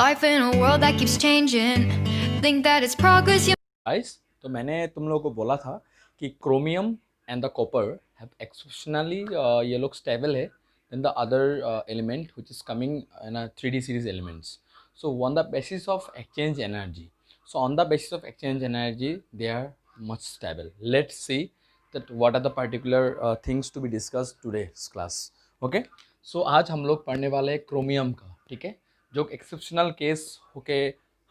Life in a world that keeps changing. Think that it's progress. Guys, तो मैंने तुम लोगों को बोला था कि chromium and the copper have exceptionally ये लोग स्टेबल है then the other element which is coming in a 3D series elements. So on the basis of exchange energy, so on the basis of exchange energy they are much stable. Let's see that what are the particular things to be discussed today's class. Okay, so आज हम लोग पढ़ने वाले हैं chromium का. ठीक है, जो एक्सेप्शनल केस होके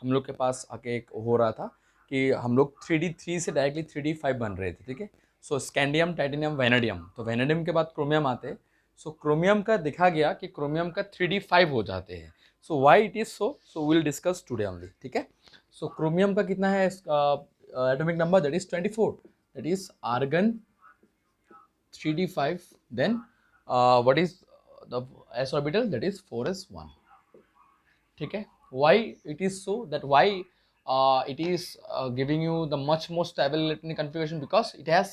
हम लोग के पास आके एक हो रहा था कि हम लोग 3D3 से डायरेक्टली 3D5 बन रहे थे. ठीक है, सो स्कैंडियम, टाइटेनियम, वेनेडियम, तो वेनेडियम के बाद क्रोमियम आते हैं. सो क्रोमियम का देखा गया कि क्रोमियम का 3D5 हो जाते हैं. So why it is so will discuss today only. ठीक है, सो क्रोमियम का कितना है atomic number, that is 24, that is argon 3D5, then what is the s orbital, that is 4s1. ठीक है, why it is so, that why it is giving you the much more stable electronic configuration, because it has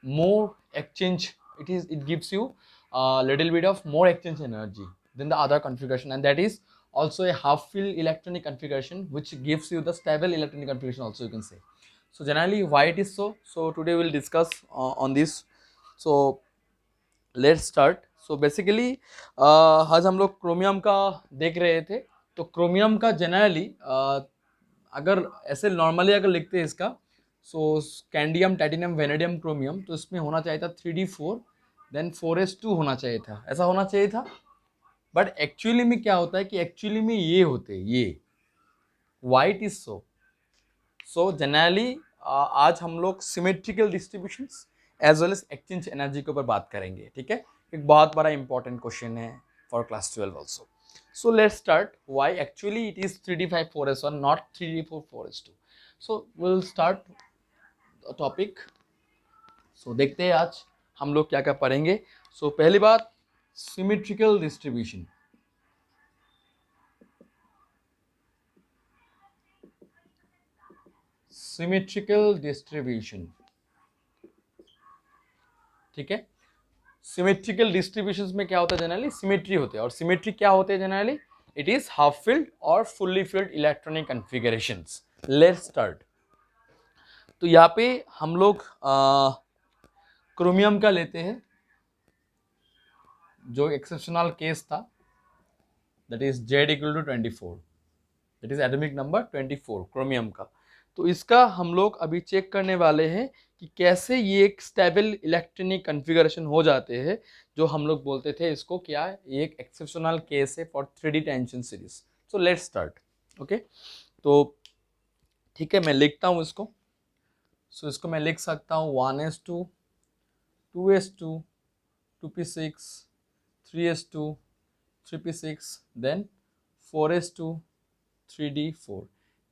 more exchange, it gives you a little bit of more exchange energy than the other configuration, and that is also a half filled electronic configuration which gives you the stable electronic configuration also, you can say. So generally why it is so today we'll discuss on this. So let's start. So basically आज हम लोग chromium का देख रहे थे. तो chromium का generally अगर ऐसे नॉर्मली अगर लिखते हैं इसका, सो स्कैंडियम, टाइटेनियम, वेनेडियम, क्रोमियम, तो इसमें होना चाहिए था 3D4 देन 4s2 होना चाहिए था, ऐसा होना चाहिए था. बट एक्चुअली में क्या होता है कि एक्चुअली में ये होते ये वाइट इज सो जनरली आज हम लोग symmetrical distributions as well as exchange energy के ऊपर बात करेंगे. ठीक है, एक बहुत बड़ा इंपॉर्टेंट क्वेश्चन है for class 12 also. So let's start why actually it is 3D5 4s1 not 3D4 4s2. So will start topic. So देखते हैं आज हम लोग क्या क्या पढ़ेंगे. सो पहली बात, सिमेट्रिकल डिस्ट्रीब्यूशन. सिमेट्रिकल डिस्ट्रीब्यूशन, ठीक है. सिमेट्रिकल डिस्ट्रीब्यूशंस में क्या होता है, जनरली सिमेट्री होते हैं. और सिमेट्री क्या होते हैं generally, it is half filled और fully filled electronic configurations. Let's start. तो यहाँ पे हम लोग क्रोमियम का लेते हैं, जो एक्सेप्शनल केस था, that is Z equal to 24, that is atomic number 24 chromium का. तो इसका हम लोग अभी चेक करने वाले हैं कि कैसे ये एक स्टेबल इलेक्ट्रॉनिक कन्फिगरेशन हो जाते हैं, जो हम लोग बोलते थे इसको क्या है, ये एक एक्सेप्शनल केस है for 3D tension series. So let's start. Okay, तो ठीक है, मैं लिखता हूँ इसको. सो इसको मैं लिख सकता हूँ 1s2 2s2 2p6 3s2 3p6 then 4s2 3D4,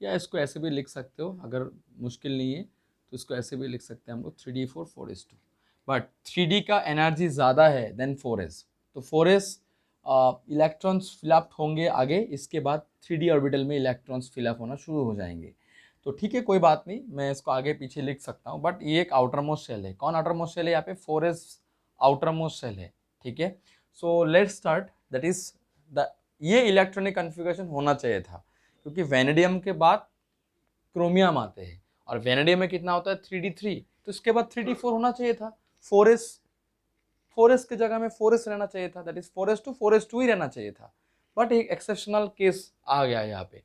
या इसको ऐसे भी लिख सकते हो अगर मुश्किल नहीं है तो इसको ऐसे भी लिख सकते हैं हम लोग 3D4 4s2. बट 3D का एनर्जी ज़्यादा है देन 4s, तो 4s इलेक्ट्रॉन्स फिलअप होंगे आगे, इसके बाद 3D ऑर्बिटल में इलेक्ट्रॉन्स फिलअप होना शुरू हो जाएंगे. तो ठीक है, कोई बात नहीं, मैं इसको आगे पीछे लिख सकता हूँ. बट ये एक आउटर मोस्ट सेल है. कौन आउटर मोस्ट सेल है यहाँ पे, 4s आउटर मोस्ट सेल है. ठीक है, सो let's start. That is the ये इलेक्ट्रॉनिक कन्फिगरेशन होना चाहिए था, क्योंकि वेनेडियम के बाद क्रोमियम आते हैं और वेनेडियम में कितना होता है 3D3, तो इसके बाद 3D4 होना चाहिए था. 4s की जगह में 4s रहना चाहिए था, दैट इज 4s2 4s2 ही रहना चाहिए था. बट एक एक्सेप्शनल केस आ गया यहाँ पे.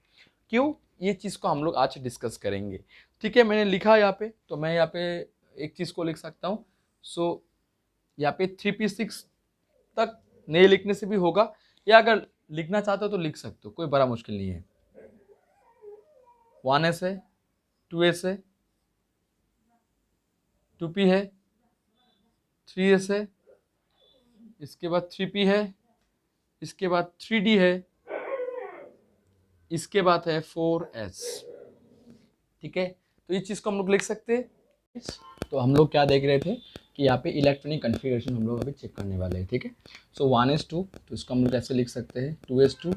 क्यों, ये चीज़ को हम लोग आज डिस्कस करेंगे. ठीक है, मैंने लिखा यहाँ पे, तो मैं यहाँ पे एक चीज़ को लिख सकता हूँ. सो यहाँ पे 3p6 तक नहीं लिखने से भी होगा, या अगर लिखना चाहते हो तो लिख सकते हो, कोई बड़ा मुश्किल नहीं है. 1s है, 2s है, 2p है, 3s है, इसके बाद 3p है, इसके बाद 3d है, इसके बाद है 4s. ठीक है, तो ये चीज़ को हम लोग लिख सकते हैं. तो हम लोग क्या देख रहे थे कि यहाँ पे इलेक्ट्रॉनिक कन्फिगरेशन हम लोग अभी चेक करने वाले हैं. ठीक है, सो 1s2, तो इसको हम लोग ऐसे लिख सकते हैं 2s2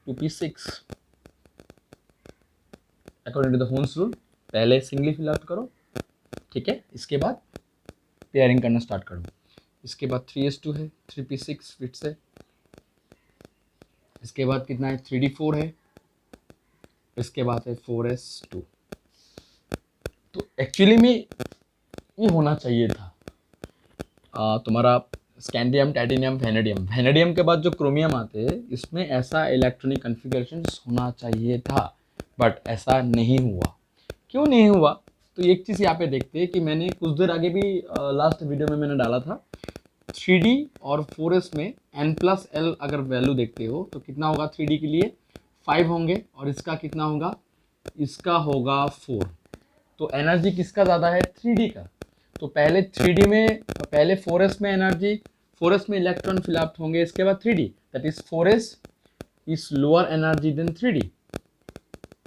2p6 according to the Hund's rule. पहले सिंगली फिल आउट करो, ठीक है, इसके बाद पेयरिंग करना स्टार्ट करो. इसके बाद 3s2 है, 3p6 फिट से, इसके बाद कितना है 3d4 है, इसके बाद है 4s2। तो एक्चुअली में ये होना चाहिए था तुम्हारा स्कैंडियम, टाइटेनियम, वेनेडियम। वेनेडियम के बाद जो क्रोमियम आते हैं इसमें ऐसा इलेक्ट्रॉनिक कन्फिगरेशन होना चाहिए था, बट ऐसा नहीं हुआ। क्यों नहीं हुआ? तो एक चीज़ यहाँ पे देखते हैं कि मैंने कुछ देर आगे भी लास्ट वीडियो में मैंने डाला था 3D और 4s में n+l अगर वैल्यू देखते हो तो कितना होगा 3D के लिए 5 होंगे और इसका कितना होगा, इसका होगा 4। तो एनर्जी किसका ज़्यादा है? 3D का। तो पहले 3D में, पहले 4s में एनर्जी, 4s में इलेक्ट्रॉन फिलअप होंगे, इसके बाद 3D, that is 4s is lower energy then 3D।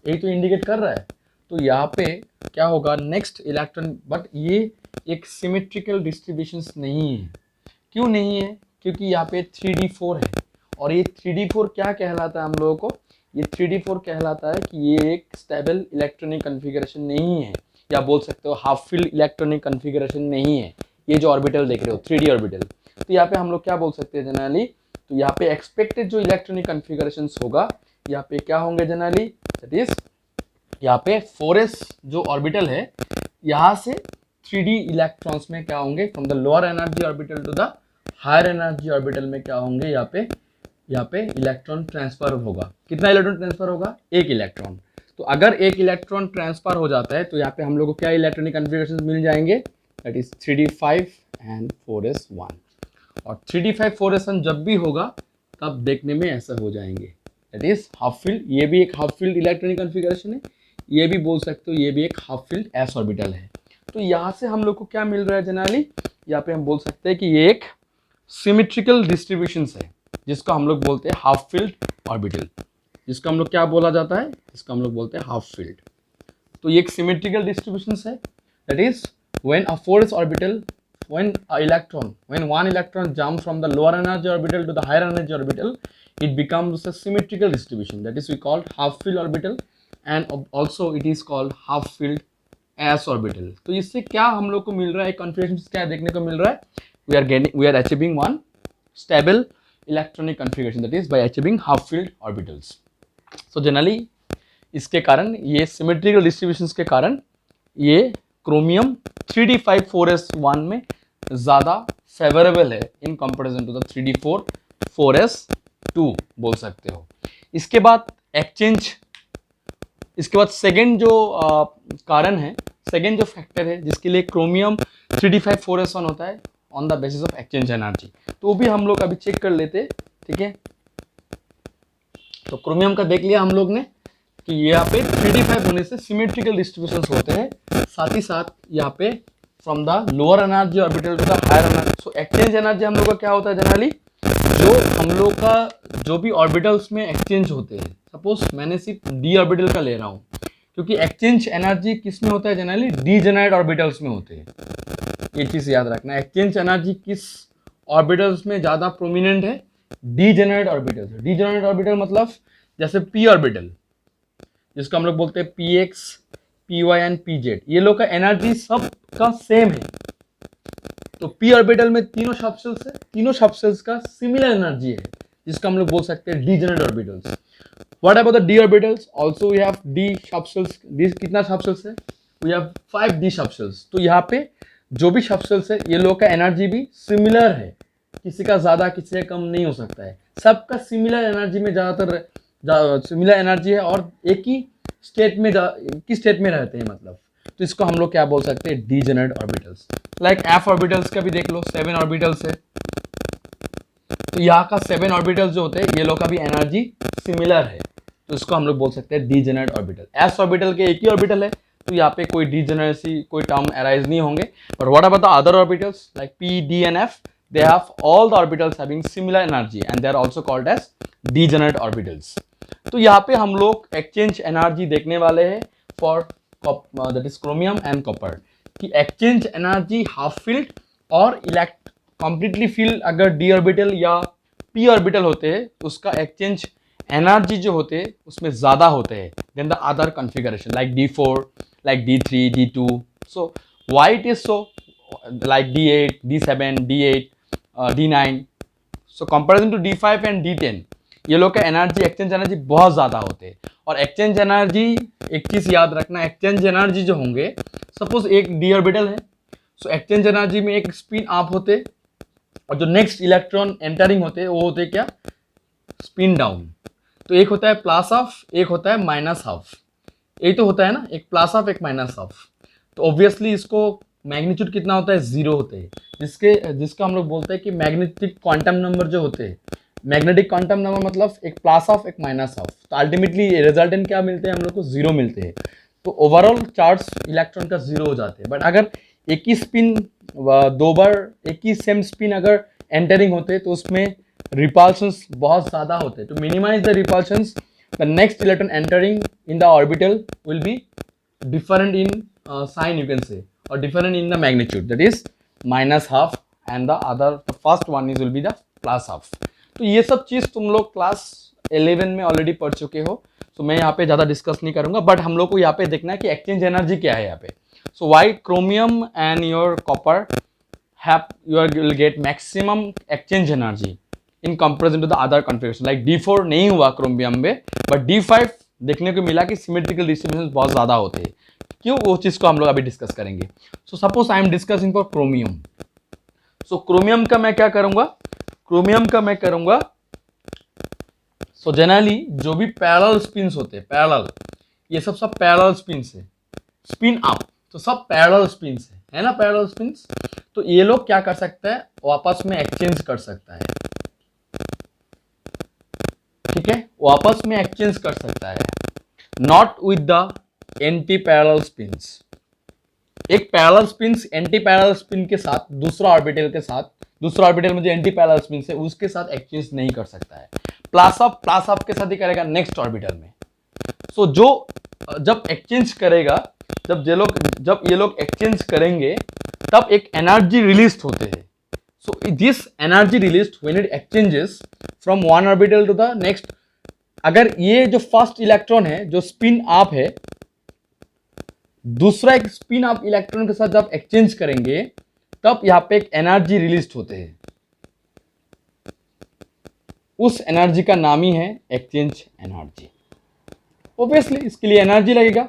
यही तो इंडिकेट कर रहा है। तो यहाँ पे क्या होगा, नेक्स्ट इलेक्ट्रॉन, बट ये एक सिमेट्रिकल डिस्ट्रीब्यूशंस नहीं है। क्यों नहीं है? क्योंकि यहाँ पे 3D4 है और ये 3D4 क्या कहलाता है हम लोगों को? ये 3D4 कहलाता है कि ये एक स्टेबल इलेक्ट्रॉनिक कन्फिगरेशन नहीं है, या बोल सकते हो हाफ फील्ड इलेक्ट्रॉनिक कन्फिगरेशन नहीं है। ये जो ऑर्बिटल देख रहे हो 3D ऑर्बिटल, तो यहाँ पे हम लोग क्या बोल सकते हैं जनरली, तो यहाँ पे एक्सपेक्टेड जो इलेक्ट्रॉनिक कन्फिगरेशन होगा यहाँ पे क्या होंगे जनरली, दैट इज यहाँ पे 4s जो ऑर्बिटल है यहाँ से 3D इलेक्ट्रॉन्स में क्या होंगे, from the lower energy orbital to the higher energy orbital में क्या होंगे, यहाँ पे इलेक्ट्रॉन ट्रांसफर होगा। कितना इलेक्ट्रॉन ट्रांसफर होगा? एक इलेक्ट्रॉन। तो अगर एक इलेक्ट्रॉन ट्रांसफर हो जाता है तो यहाँ पे हम लोग को क्या इलेक्ट्रॉनिक कन्फिगरेशन मिल जाएंगे, that is 3D5 and 4s1। और 3D5 4s1 जब भी होगा तब देखने में ऐसा हो जाएंगे, दैट इज हाफ फील्ड। ये भी एक हाफ फील्ड इलेक्ट्रॉनिक कन्फिगरेशन है, ये भी बोल सकते हो ये भी एक हाफ फील्ड s ऑर्बिटल है। तो यहाँ से हम लोग को क्या मिल रहा है जनरली, यहाँ पे हम बोल सकते हैं कि ये एक सिमेट्रिकल डिस्ट्रीब्यूशन है जिसको हम लोग बोलते हैं हाफ फील्ड ऑर्बिटल, जिसको हम लोग क्या बोला जाता है, इसको हम लोग बोलते हैं हाफ फील्ड। तो ये एक सिमेट्रिकल डिस्ट्रीब्यूशन है, that is when a 4s orbital, when one electron jumps from the lower energy orbital to the higher energy orbital, it becomes a symmetrical distribution, that is we call half filled orbital, and also it is called half filled s orbital। तो इससे क्या हम लोग को मिल रहा है, configuration क्या देखने को मिल रहा है, we are achieving one stable electronic configuration, that is by achieving half filled orbitals। so generally इसके कारण, ये symmetrical distributions के कारण ये क्रोमियम 3D5 4s1 में ज़्यादा फेवरेबल है in comparison to the 3D4 4s2 बोल सकते हो। इसके बाद एक्सचेंज, इसके बाद सेकेंड जो कारण है, सेकेंड जो फैक्टर है जिसके लिए क्रोमियम 3D5 4s1 होता है on the basis of exchange energy, तो वो भी हम लोग अभी चेक कर लेते, ठीक है। तो क्रोमियम का देख लिया हम लोग ने कि यहाँ पे 3D5 होने से सिमेट्रिकल डिस्ट्रीब्यूशंस होते हैं, साथ ही साथ यहाँ पे from the lower energy orbital to the higher energy. So exchange energy हम लोग का क्या होता है जनरली, जो हम लोग का जो भी ऑर्बिटल्स में एक्सचेंज होते हैं, सपोज मैंने सिर्फ डी ऑर्बिटल का ले रहा हूँ, क्योंकि एक्सचेंज एनर्जी किस में होता है जनरली, डीजेनरेट ऑर्बिटल्स में होते हैं। ये चीज़ याद रखना, एक्सचेंज एनर्जी किस ऑर्बिटल्स में ज़्यादा प्रोमिनेंट है, डीजेनरेट ऑर्बिटल्स। डीजेनरेट ऑर्बिटल मतलब जैसे पी ऑर्बिटल, जिसको हम लोग बोलते हैं px, py एंड pz, ये लोग का एनर्जी सब का सेम है। तो p ऑर्बिटल में तीनों सबसेल्स है, तीनों सबसेल्स का सिमिलर एनर्जी है, जिसको हम लोग बोल सकते हैं degenerate orbitals. What about the d orbitals, also we have d subshells. D कितना सबसेल्स है, वी हैव 5 डी सबसेल्स। तो यहाँ पे जो भी सबसेल्स है ये लोग का एनर्जी भी सिमिलर है, किसी का ज़्यादा किसी का कम नहीं हो सकता है, सबका सिमिलर एनर्जी में ज़्यादातर सिमिलर एनर्जी है और एक ही स्टेट में रहते हैं मतलब। तो इसको हम लोग क्या बोल सकते हैं, degenerate orbitals. Like F orbitals का भी देख लो, 7 ऑर्बिटल्स है, तो यहाँ का 7 ऑर्बिटल्स जो होते हैं ये लोग का भी एनर्जी सिमिलर है, तो इसको हम लोग बोल सकते हैं डीजेनरेट ऑर्बिटल। एस ऑर्बिटल के एक ही ऑर्बिटल है, तो यहाँ पे कोई डीजेनरेसी कोई टर्म अराइज नहीं होंगे। और what about the other orbitals like P, D and F, they have all the orbitals having similar energy and they are also called as degenerate orbitals। तो यहाँ पे हम लोग एक्सचेंज एनर्जी देखने वाले हैं for that is chromium and copper, कि exchange energy half field और कंप्लीटली फील्ड अगर डी ऑर्बिटल या पी ऑर्बिटल होते हैं उसका एक्सचेंज एनर्जी जो होते हैं उसमें ज़्यादा होते हैं then the other configuration like D4, like D3, D2। So why it is so, like D8, D7, D8, D9। So comparison to D5 and D10 ये लोग का एनर्जी, एक्सचेंज एनर्जी बहुत ज़्यादा होते हैं। और एक्सचेंज एनर्जी एक चीज याद रखना, एक्सचेंज एनर्जी जो होंगे, सपोज एक डी ऑर्बिटल है, सो एक्सचेंज एनर्जी में एक स्पिन अप होते और जो नेक्स्ट इलेक्ट्रॉन एंटरिंग होते वो होते क्या, स्पिन डाउन। तो एक होता है प्लस हाफ, एक होता है माइनस हाफ, यही तो होता है ना, एक प्लस हाफ एक माइनस हाफ। तो ऑब्वियसली इसको मैग्नीट्यूड कितना होता है, जीरो होते हैं, जिसका हम लोग बोलते हैं कि मैग्नेटिक क्वांटम नंबर जो होते हैं, मैग्नेटिक क्वांटम नंबर मतलब एक प्लस हाफ एक माइनस हाफ, तो अल्टीमेटली रिजल्टेंट क्या मिलते हैं हम लोग को, जीरो मिलते हैं। तो ओवरऑल चार्ज इलेक्ट्रॉन का जीरो हो जाते हैं। बट अगर एक ही स्पिन दो बार एक ही सेम स्पिन अगर एंटरिंग होते तो उसमें रिपल्शंस बहुत ज़्यादा होते। To minimize the repulsions, the next electron entering in the orbital will be different in sign you can say, और different in the magnitude, that is minus half and the other the first one is will be the plus half. तो ये सब चीज़ तुम लोग class 11 में already पढ़ चुके हो, तो मैं यहाँ पे ज़्यादा डिस्कस नहीं करूँगा। बट हम लोग को यहाँ पे देखना है कि एक्सचेंज एनर्जी क्या है यहाँ पे। So why chromium and your copper have you will get maximum exchange energy in comparison to the other configuration, like D4 नहीं हुआ क्रोमियम में, बट D5 देखने को मिला कि सिमेट्रिकल डिस्ट्रीब्यूशन बहुत ज़्यादा होते हैं। क्यों, वो चीज़ को हम लोग अभी डिस्कस करेंगे। So suppose I am discussing for chromium. So chromium का मैं क्या करूँगा, क्रोमियम का मैं करूँगा, सो जनरली जो भी पैरेलल स्पिन्स होते हैं, पैरेलल, ये सब पैरेलल स्पिन्स है, स्पिन अप, तो सब पैरेलल स्पिन्स है ना, पैरेलल स्पिन्स। तो ये लोग क्या कर सकता है, वापस में एक्सचेंज कर सकता है, ठीक है, वापस में एक्सचेंज कर सकता है, not with the anti parallel spins. एक parallel spins anti parallel spin के साथ, दूसरा ऑर्बिटल के साथ, दूसरा ऑर्बिटल में जो एंटी पैरेलल स्पिन है उसके साथ एक्सचेंज नहीं कर सकता है। प्लस अप के साथ ही करेगा नेक्स्ट ऑर्बिटल में। सो जो जब एक्सचेंज करेगा, जब ये लोग एक्सचेंज करेंगे तब एक एनर्जी रिलीज होते हैं। So this energy release when it exchanges from one orbital to the next. अगर ये जो फर्स्ट इलेक्ट्रॉन है जो स्पिन अप है, दूसरा एक स्पिन अप इलेक्ट्रॉन के साथ जब एक्सचेंज करेंगे तब यहां पे एक एनर्जी रिलीज होते हैं। उस एनर्जी का नाम ही है एक्सचेंज एनर्जी। ऑब्वियसली इसके लिए एनर्जी लगेगा,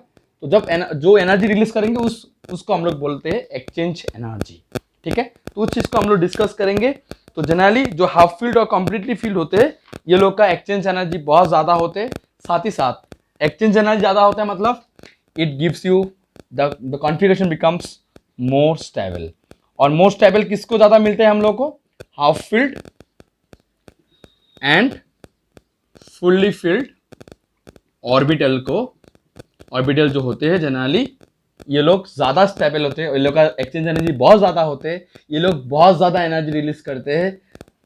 तो जब जो एनर्जी रिलीज करेंगे उसको हम लोग बोलते हैं एक्सचेंज एनर्जी, ठीक है। तो उस चीज को हम लोग डिस्कस करेंगे। तो जनरली जो हाफ फील्ड और कंप्लीटली फील्ड होते हैं, ये लोग का एक्सचेंज एनर्जी बहुत ज्यादा होते हैं। साथ ही साथ एक्सचेंज एनर्जी ज्यादा होता है मतलब it gives you the configuration becomes more stable. और मोर स्टेबल किसको ज्यादा मिलते हैं हम लोग को, half field and fully filled orbital को। ऑर्बिटल जो होते हैं जनरली ये लोग ज़्यादा स्टेबल होते हैं, ये लोग का एक्सचेंज एनर्जी बहुत ज़्यादा होते हैं, ये लोग बहुत ज़्यादा एनर्जी रिलीज करते हैं,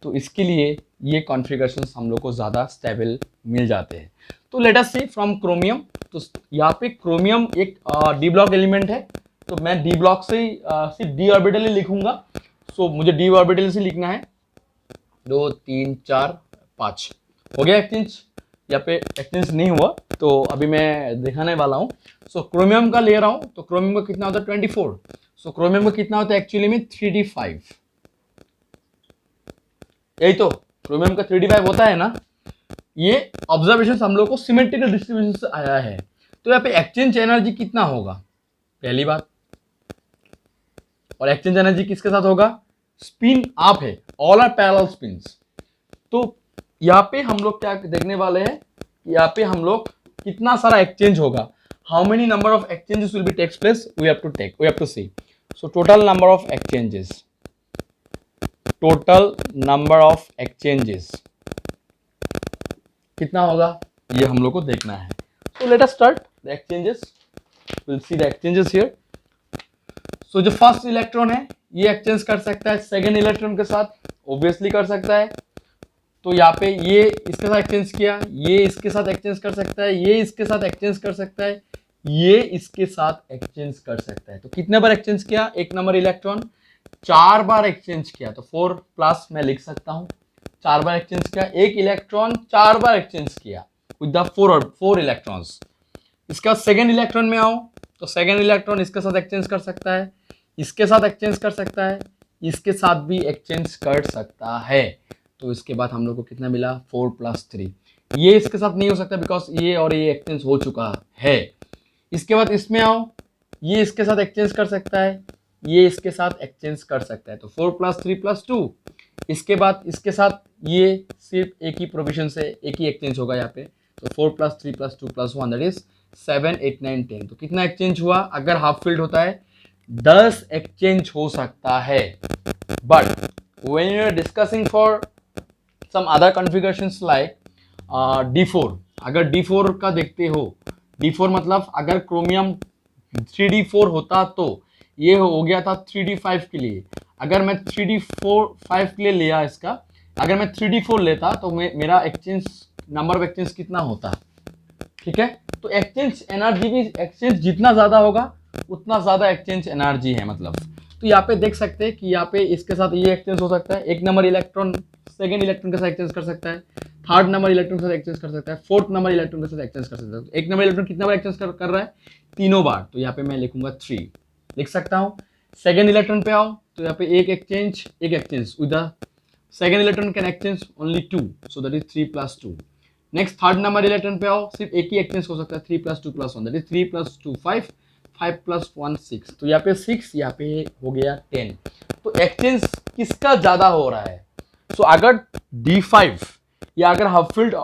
तो इसके लिए ये कॉन्फ़िगरेशंस हम लोग को ज़्यादा स्टेबल मिल जाते हैं। तो let us see from chromium. तो यहाँ पे क्रोमियम एक डी ब्लॉक एलिमेंट है, तो मैं डी ब्लॉक से ही सिर्फ डी ऑर्बिटल ही लिखूंगा। सो मुझे डी ऑर्बिटल से लिखना है, 2 3 4 5 हो गया एक्सचेंज। यहाँ पे एक्सचेंज नहीं हुआ तो अभी मैं दिखाने वाला हूँ। सो क्रोमियम का ले रहा हूँ, तो क्रोमियम का कितना होता है 24। सो क्रोमियम का कितना होता है एक्चुअली में 3d5, यही तो क्रोमियम का 3d5 होता है ना। ये ऑब्जर्वेशन हम लोग को सिमेट्रिकल डिस्ट्रीब्यूशन से आया है। तो यहाँ पे एक्सचेंज एनर्जी कितना होगा, पहली बात, और एक्सचेंज एनर्जी किसके साथ होगा, स्पिन अप है, ऑल आर पैरेलल स्पिन्स। तो यहाँ पे हम लोग क्या देखने वाले हैं, यहाँ पे हम लोग कितना सारा एक्सचेंज होगा, how many number of exchanges will be takes place, we have to see. So total number of exchanges, total number of exchanges कितना होगा, ये हम लोग को देखना है। So let us start the exchanges, will see the exchanges here. So जो first electron है ये एक्सचेंज कर सकता है सेकेंड इलेक्ट्रॉन के साथ, ऑब्वियसली कर सकता है। तो यहाँ पे ये इसके साथ एक्सचेंज किया, ये इसके साथ एक्सचेंज कर सकता है, ये इसके साथ एक्सचेंज कर सकता है, ये इसके साथ एक्सचेंज कर सकता है। तो कितने बार एक्सचेंज किया, एक नंबर इलेक्ट्रॉन 4 बार एक्सचेंज किया, तो 4 प्लस मैं लिख सकता हूँ, 4 बार एक्सचेंज किया, एक इलेक्ट्रॉन 4 बार एक्सचेंज किया विद द 4 इलेक्ट्रॉन्स। इसका सेकेंड इलेक्ट्रॉन में आओ, तो सेकेंड इलेक्ट्रॉन इसके साथ एक्सचेंज कर सकता है, इसके साथ एक्सचेंज कर सकता है, इसके साथ भी एक्सचेंज कर सकता है। तो इसके बाद हम लोग को कितना मिला, 4 + 3, ये इसके साथ नहीं हो सकता बिकॉज ये और ये एक्सचेंज हो चुका है। इसके बाद इसमें आओ, ये इसके साथ एक्सचेंज कर सकता है, ये इसके साथ एक्सचेंज कर सकता है, तो 4+3+2। इसके बाद इसके साथ ये सिर्फ एक ही प्रोविजन से एक ही एक्सचेंज होगा यहाँ पे, तो 4+3+2+1 दैट इज 7, 8, 9, 10। तो कितना एक्सचेंज हुआ? अगर हाफ फील्ड होता है 10 एक्सचेंज हो सकता है। But when you are discussing for some other configurations like D4, अगर D4 का देखते हो, D4 मतलब अगर क्रोमियम 3D4 होता तो ये हो गया था 3D5 के लिए। अगर मैं 3D5 के लिए लिया इसका, अगर मैं 3D4 लेता तो मेरा एक्सचेंज नंबर ऑफ एक्सचेंज कितना होता? ठीक है, तो एक्सचेंज एनर्जी भी, एक्सचेंज जितना ज़्यादा होगा उतना ज़्यादा एक्सचेंज एनर्जी है मतलब। तो यहाँ पे देख सकते हैं कि यहाँ पे इसके साथ ये एक्सचेंज हो सकता है, एक नंबर इलेक्ट्रॉन सेकेंड इलेक्ट्रॉन के साथ एक्सचेंज कर सकता है, थर्ड नंबर इलेक्ट्रॉन के साथ एक्सचेंज कर सकता है, फोर्थ नंबर इलेक्ट्रॉन के साथ एक्सचेंज कर सकता है। तो एक नंबर इलेक्ट्रॉन कितना बार एक्सचेंज कर रहा है? 3 बार। तो यहाँ पे मैं लिखूंगा 3 लिख सकता हूँ। सेकेंड इलेक्ट्रॉन पे आओ तो यहाँ पे एक exchange with the second electron can exchange only 2, so that is 3+2। Next third number electron पे आओ, सिर्फ एक ही एक्सचेंज हो सकता है 3+2+1 दैट इज 3+2 5, 5+1 6। तो यहाँ पे 6, यहाँ पे हो गया 10। तो एक्सचेंज किसका ज्यादा हो रहा है? सो अगर D5 या अगर हाफ फील्ड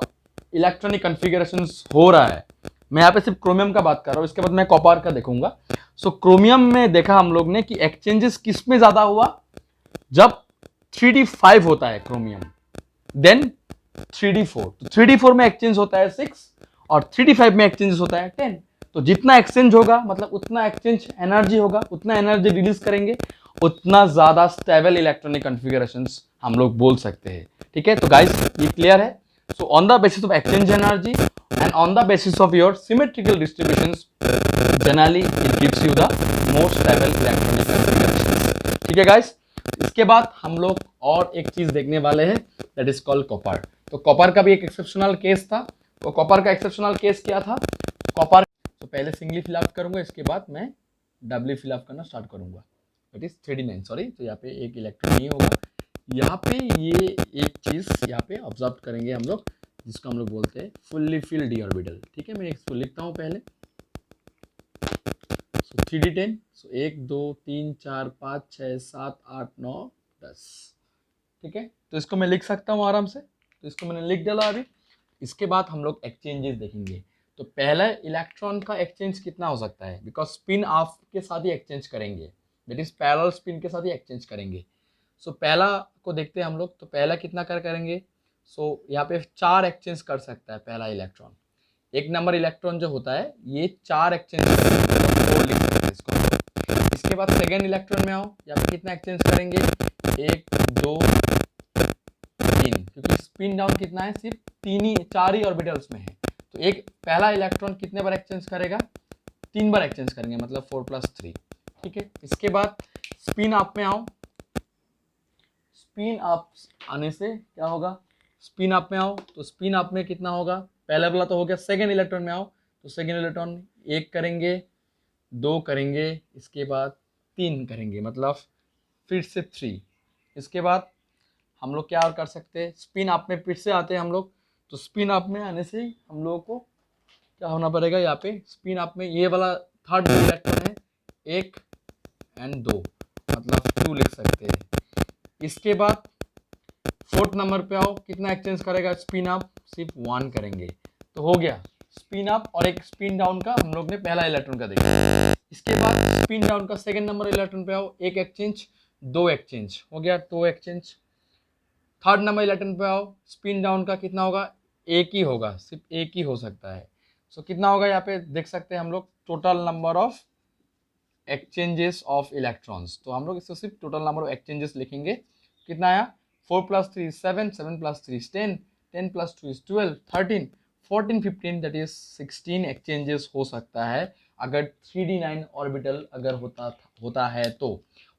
इलेक्ट्रॉनिक कॉन्फ़िगरेशन हो रहा है, मैं यहाँ पे सिर्फ क्रोमियम का बात कर रहा हूँ, इसके बाद मैं कॉपर का देखूंगा। सो क्रोमियम में देखा हम लोग ने कि एक्सचेंजेस किस में ज्यादा हुआ? जब 3D5 होता है क्रोमियम, देन 3D4। तो 3D4 में एक्सचेंज होता है 6 और 3D5 में एक्सचेंज होता है 10। तो जितना एक्सचेंज होगा मतलब उतना एक्सचेंज एनर्जी होगा, उतना एनर्जी रिलीज करेंगे, उतना ज्यादा स्टेबल इलेक्ट्रॉनिक कॉन्फ़िगरेशंस हम लोग बोल सकते हैं। ठीक है, तो गाइस ये क्लियर है। सो on the basis of exchange energy and on the basis of your symmetrical distributions, generally it gives you the more stable electronic configurations. ठीक है गाइस, इसके बाद हम लोग और एक चीज देखने वाले हैं, दैट इज कॉल्ड कॉपर। तो कॉपर का भी एक एक्सेप्शनल केस था। तो कॉपर का एक्सेप्शनल केस क्या था? कॉपर तो पहले सिंगली फिलअप करूंगा, इसके बाद मैं डबली फिलअप करना स्टार्ट करूंगा, दैट इज 3D9 सॉरी। तो यहाँ पे एक इलेक्ट्रॉन नहीं होगा, यहाँ पे ये एक चीज यहाँ पे ऑब्जर्व करेंगे हम लोग, जिसको हम लोग बोलते हैं फुल्ली फिल्ड डी ऑर्बिटल। ठीक है, मैं इसको लिखता हूँ पहले। सो 3D10, सो 1 2 3 4 5 6 7 8 9 10। ठीक है, तो इसको मैं लिख सकता हूँ आराम से। तो इसको मैंने लिख डाला अभी। इसके बाद हम लोग एक्सचेंजेस देखेंगे। तो पहला इलेक्ट्रॉन का एक्सचेंज कितना हो सकता है? बिकॉज स्पिन ऑफ के साथ ही एक्सचेंज करेंगे, दैट इज पैरेलल स्पिन के साथ ही एक्सचेंज करेंगे। सो पहला को देखते हैं हम लोग। तो पहला कितना करेंगे? सो यहाँ पे 4 एक्सचेंज कर सकता है पहला इलेक्ट्रॉन। एक नंबर इलेक्ट्रॉन जो होता है ये 4 एक्सचेंज फोर लिख सकते हैं इसको। इसके बाद सेकेंड इलेक्ट्रॉन में आओ, यहाँ पे कितना एक्सचेंज करेंगे? 1 2 3, क्योंकि स्पिन डाउन कितना है? सिर्फ 4 ही ऑर्बिटल्स में है। तो एक पहला इलेक्ट्रॉन कितने बार एक्सचेंज करेगा? 3 बार एक्सचेंज करेंगे, मतलब 4+3। ठीक है, इसके बाद स्पिन अप में आओ। स्पिन अप आने से क्या होगा? स्पिन अप में आओ तो स्पिन अप में कितना होगा? पहला वाला तो हो गया। सेकेंड इलेक्ट्रॉन में आओ तो सेकेंड इलेक्ट्रॉन 1 करेंगे, 2 करेंगे, इसके बाद 3 करेंगे, मतलब फिर से 3। इसके बाद हम लोग क्या और कर सकते हैं? स्पिन अप में फिर से आते हैं हम लोग। तो स्पिन अप में आने से हम लोगों को क्या होना पड़ेगा? यहाँ पे स्पिन अप में ये वाला थर्ड इलेक्ट्रॉन है 1 एंड 2, मतलब 2 लिख सकते हैं। इसके बाद फोर्थ नंबर पे आओ, कितना एक्सचेंज करेगा स्पिन अप? सिर्फ 1 करेंगे। तो हो गया स्पिन अप और एक स्पिन डाउन का हम लोग ने पहला इलेक्ट्रॉन का देखा। इसके बाद स्पिन डाउन का सेकंड नंबर इलेक्ट्रॉन पे आओ, एक एक्सचेंज, 2 एक्सचेंज, हो गया 2 एक्सचेंज। थर्ड नंबर इलेक्ट्रॉन पे आओ, स्पिन डाउन का कितना होगा? एक ही होगा, सिर्फ एक ही हो सकता है। सो कितना होगा? यहाँ पे देख सकते हैं हम लोग total number of exchanges of electrons. तो हम लोग इसको सिर्फ टोटल नंबर ऑफ एक्सचेंजेस लिखेंगे। कितना आया? 4+3 is 7, 7+3 is 10, 10+2 is 12, 13, 14, 15 that is 16 exchanges हो सकता है अगर 3D9 ऑर्बिटल अगर होता है तो।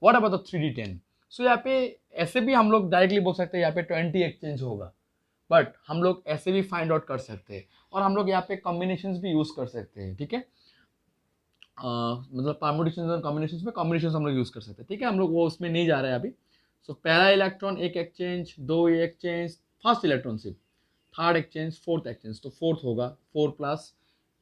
What about the 3D10? सो यहाँ पे ऐसे भी हम लोग डायरेक्टली बोल सकते हैं यहाँ पे 20 एक्सचेंज होगा, बट हम लोग ऐसे भी फाइंड आउट कर सकते हैं और हम लोग यहाँ पे कॉम्बिनेशंस भी यूज कर सकते हैं। ठीक है, मतलब परम्यूटेशंस और कॉम्बिनेशंस में कॉम्बिनेशंस हम लोग यूज कर सकते हैं। ठीक है, हम लोग वो उसमें नहीं जा रहे हैं अभी। सो पहला इलेक्ट्रॉन एक एक्सचेंज, 2 एक्सचेंज, फर्स्ट इलेक्ट्रॉन सिर्फ, थर्ड एक्सचेंज, फोर्थ एक्सचेंज, तो फोर्थ होगा 4 प्लस,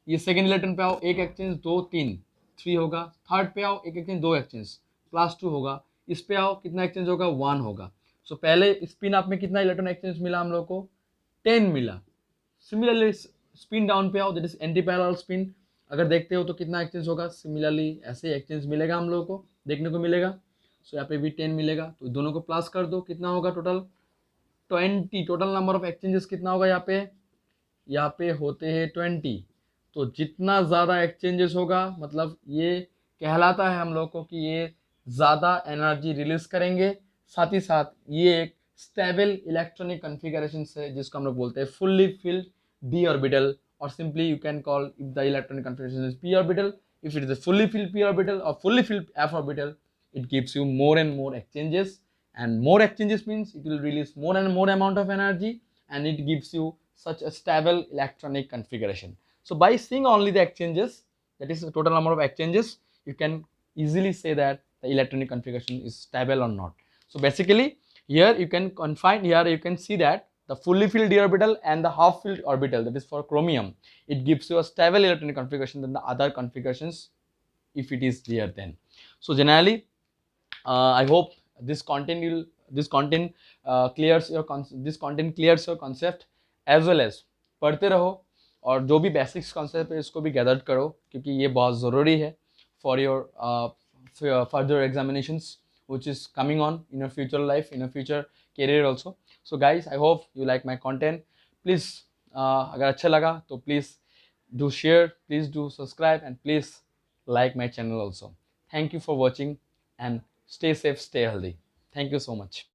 ये सेकेंड इलेक्ट्रॉन पे आओ, एक एक्सचेंज 2 3 3 होगा, थर्ड पे आओ एक एक्सचेंज 2 एक्सचेंज प्लस 2 होगा, इस पे आओ कितना एक्सचेंज होगा 1 होगा। सो पहले स्पिन अप में कितना इलेक्ट्रॉन एक्सचेंज मिला हम लोग को 10 मिला। सिमिलरली स्पिन डाउन पे आओ, that is anti parallel spin, अगर देखते हो तो कितना एक्सचेंज होगा, सिमिलरली ऐसे एक्सचेंज मिलेगा हम लोगों को, देखने को मिलेगा। सो यहाँ पे भी 10 मिलेगा, तो दोनों को प्लस कर दो, कितना होगा total 20, total number of exchanges कितना होगा यहाँ पे होते हैं 20। तो जितना ज़्यादा एक्सचेंजेस होगा मतलब ये कहलाता है हम लोग को कि ये ज़्यादा एनर्जी रिलीज करेंगे, साथ ही साथ ये एक स्टेबल इलेक्ट्रॉनिक कन्फिगरेशन है जिसको हम लोग बोलते हैं fully filled d orbital, or simply you can call if the electronic configuration is p orbital, if it is a fully filled p orbital or fully filled f orbital, it gives you more and more exchanges, and more exchanges means it will release more and more amount of energy, and it gives you such a stable electronic configuration. So by seeing only the exchanges, that is the total number of exchanges, you can easily say that the electronic configuration is stable or not. So basically here you can confine, here you can see that the fully filled d orbital and the half filled orbital, that is for chromium, it gives you a stable electronic configuration than the other configurations if it is there then. So generally I hope this content clears your concept, as well as पढ़ते रहो और जो भी basics concept है इसको भी gather करो, क्योंकि ये बहुत ज़रूरी है for your further examinations which is coming on in your future life, in your future career also. So guys, I hope you like my content. Please अगर अच्छा लगा तो please do share, please do subscribe, and please like my channel also. Thank you for watching and stay safe, stay healthy. Thank you so much.